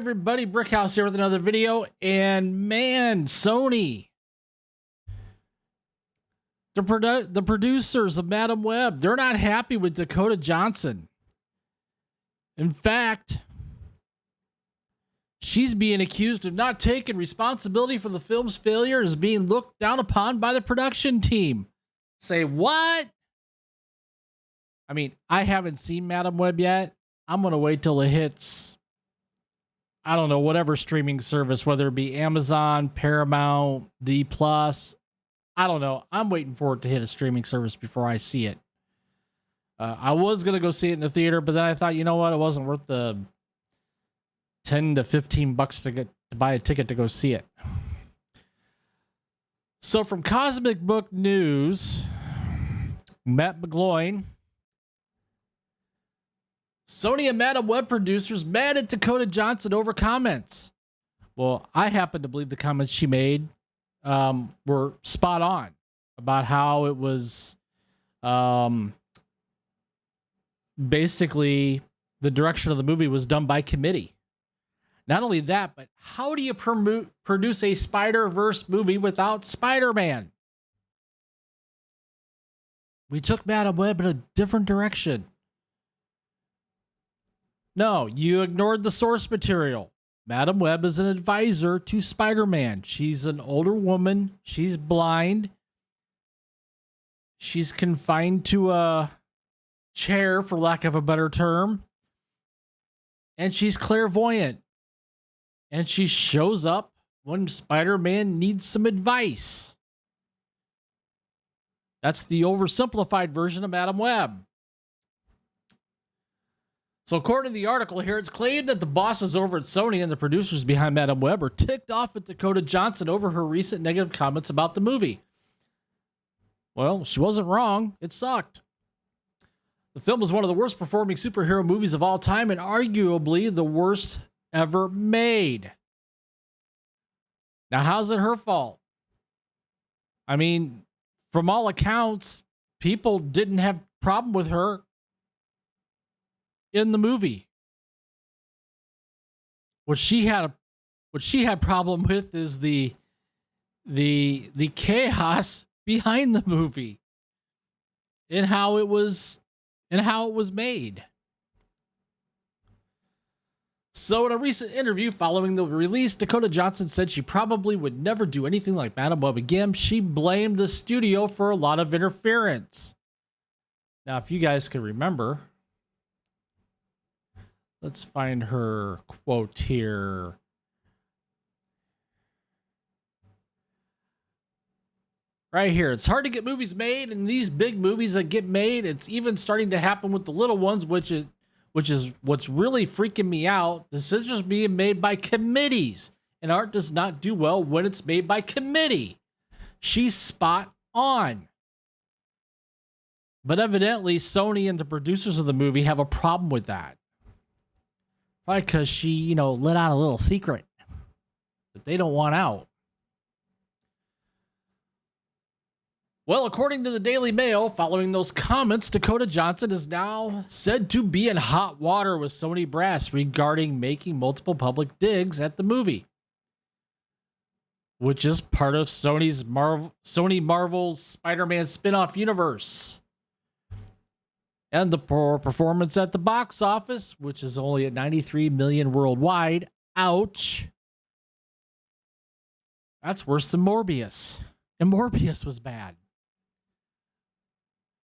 everybody? Brickhouse here with another video. And man, Sony, the producers of Madam Web, they're not happy with Dakota Johnson. In fact, she's being accused of not taking responsibility for the film's failure, as being looked down upon by the production team. Say what? I mean, I haven't seen Madam Web yet. I'm going to wait till it hits, I don't know, whatever streaming service, whether it be Amazon, Paramount, D+. I don't know. I'm waiting for it to hit a streaming service before I see it. I was going to go see it in the theater, but then I thought, you know what? It wasn't worth the 10 to 15 bucks to buy a ticket to go see it. So from Cosmic Book News, Matt McGloin, Sony and Madam Web producers mad at Dakota Johnson over comments. Well, I happen to believe the comments she made were spot on about how it was basically the direction of the movie was done by committee. Not only that, but how do you produce a Spider-Verse movie without Spider-Man? We took Madam Web in a different direction. No, you ignored the source material. Madam Web is an advisor to Spider-Man. She's an older woman. She's blind. She's confined to a chair, for lack of a better term. And she's clairvoyant. And she shows up when Spider-Man needs some advice. That's the oversimplified version of Madam Web. So according to the article here, it's claimed that the bosses over at Sony and the producers behind Madam Web are ticked off at Dakota Johnson over her recent negative comments about the movie. Well, she wasn't wrong. It sucked. The film was one of the worst performing superhero movies of all time and arguably the worst ever made. Now, how's it her fault? I mean, from all accounts, people didn't have a problem with her in the movie. What she had problem with is the chaos behind the movie and how it was made. So in a recent interview following the release, Dakota Johnson said she probably would never do anything like Madam Web again. She blamed the studio for a lot of interference. Now, if you guys can remember, let's find her quote here. Right here. It's hard to get movies made, and these big movies that get made, it's even starting to happen with the little ones, which is what's really freaking me out. This is just being made by committees, and art does not do well when it's made by committee. She's spot on. But evidently, Sony and the producers of the movie have a problem with that. Probably because she, let out a little secret that they don't want out. Well, according to the Daily Mail, following those comments, Dakota Johnson is now said to be in hot water with Sony brass regarding making multiple public digs at the movie, which is part of Sony Marvel's Spider-Man spin-off universe. And the poor performance at the box office, which is only at 93 million worldwide. Ouch. That's worse than Morbius. And Morbius was bad.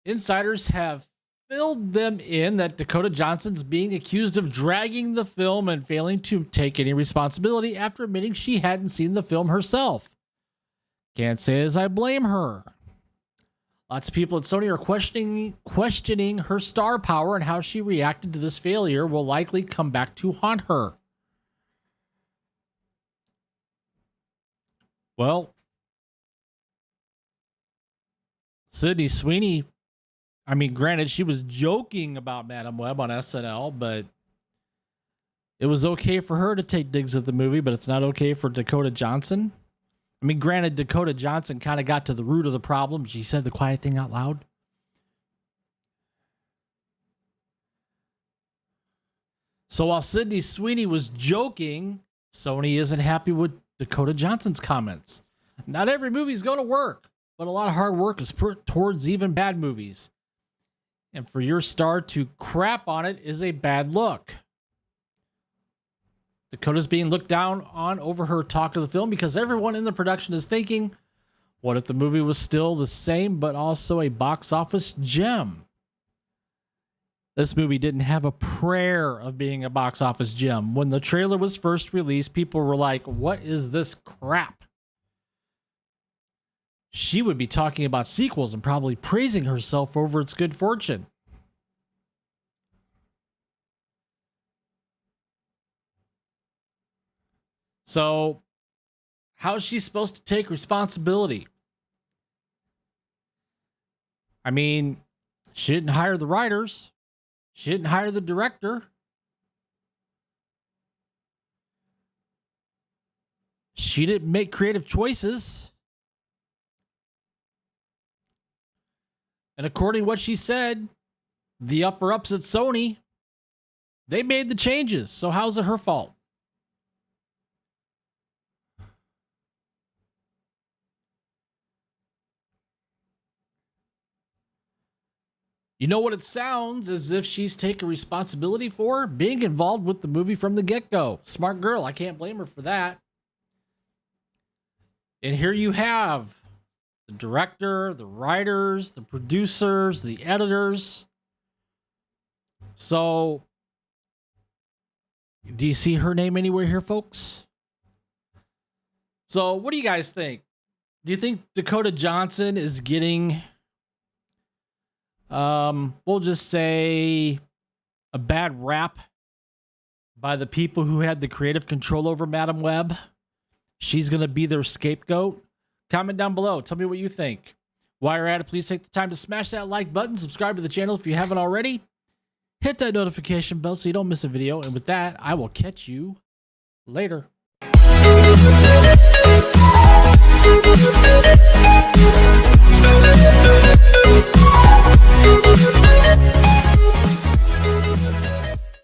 Insiders have filled them in that Dakota Johnson's being accused of dragging the film and failing to take any responsibility after admitting she hadn't seen the film herself. Can't say as I blame her. Lots of people at Sony are questioning her star power, and how she reacted to this failure will likely come back to haunt her. Well, Sydney Sweeney, I mean, granted, she was joking about Madam Web on SNL, but it was okay for her to take digs at the movie, but it's not okay for Dakota Johnson. I mean, granted, Dakota Johnson kind of got to the root of the problem. She said the quiet thing out loud. So while Sydney Sweeney was joking, Sony isn't happy with Dakota Johnson's comments. Not every movie is going to work, but a lot of hard work is put towards even bad movies. And for your star to crap on it is a bad look. Dakota's being looked down on over her talk of the film because everyone in the production is thinking, what if the movie was still the same, but also a box office gem? This movie didn't have a prayer of being a box office gem. When the trailer was first released, people were like, what is this crap? She would be talking about sequels and probably praising herself over its good fortune. So, how is she supposed to take responsibility? I mean, she didn't hire the writers. She didn't hire the director. She didn't make creative choices. And according to what she said, the upper-ups at Sony, they made the changes. So how's it her fault? You know what it sounds as if she's taking responsibility for? Being involved with the movie from the get-go. Smart girl. I can't blame her for that. And here you have the director, the writers, the producers, the editors. So, do you see her name anywhere here, folks? So, what do you guys think? Do you think Dakota Johnson is getting, we'll just say, a bad rap by the people who had the creative control over Madam Web? She's going to be their scapegoat? Comment down below. Tell me what you think. While you're at it, please take the time to smash that like button. Subscribe to the channel if you haven't already. Hit that notification bell so you don't miss a video. And with that, I will catch you later.